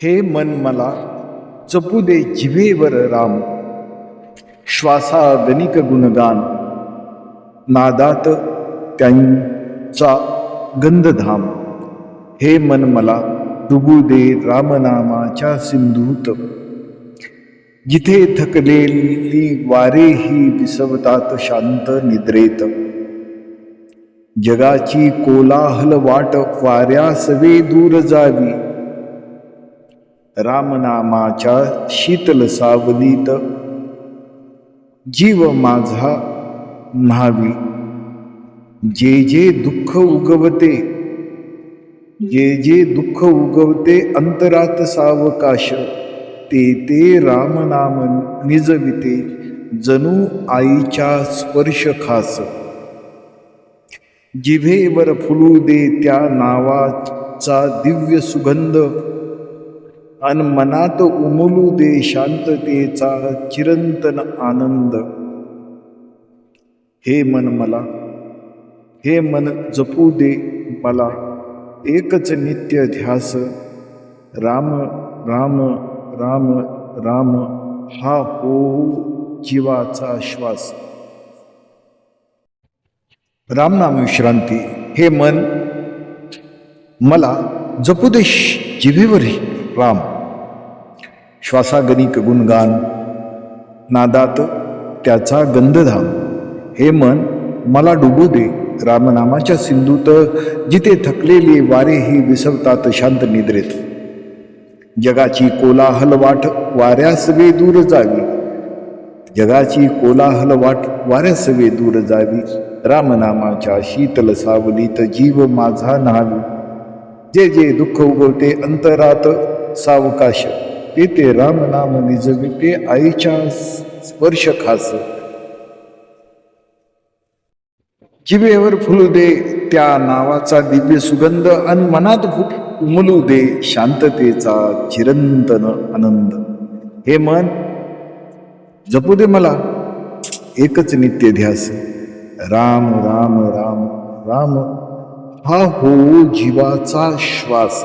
हे मन मला जपू दे जिभेवर राम, श्वासा गणिक गुणगान, नादात त्यांचा गंधधाम. हे मन मला डुबू दे रामनामाच्या सिंधूत, जिथे थकलेली वारेही विसवतात शांत निद्रेत. जगाची कोलाहल वाट वाऱ्यासवे दूर जावी, रामनामाच्या शीतल सावलीत जीव माझा न्हावी. जे जे दुःख उगवते, जे जे दुःख उगवते अंतरात सावकाश, ते ते रामनाम निजविते जणू आईच्या स्पर्श खास. जिभेवर फुलू दे त्या नावाचा दिव्य सुगंध, अन मनात उमलू दे शांततेचा चिरंतन आनंद. हे मन मला, हे मन जपू दे मला एकच नित्य ध्यास, राम राम राम राम हा हो जीवाचा श्वास. रामनाम विश्रांती. हे मन मला जपू दे जिभेवर राम, श्वासागणिक गुणगान, नादात त्याचा गंधधाम. हे मन मला डुबू दे रामनामाच्या सिंधूत, जिथे थकलेले वारेही विसवतात शांत निद्रेत. जगाची कोलाहल वाट वाऱ्यासवे दूर जावी, जगाची कोलाहल वाट वाऱ्यासवे दूर जावी, रामनामाच्या शीतल सावलीत जीव माझा न्हावी. जे जे दुःख उगवते अंतरात सावकाश, ते ते रामनाम निजविते आईच्या स्पर्श खास. जिभेवर फुलू दे त्या नावाचा दिव्य सुगंध, अन मनात उमलू दे शांततेचा चिरंतन आनंद. हे मन जपू दे मला एकच नित्य ध्यास, राम राम राम राम हा हो जीवाचा श्वास.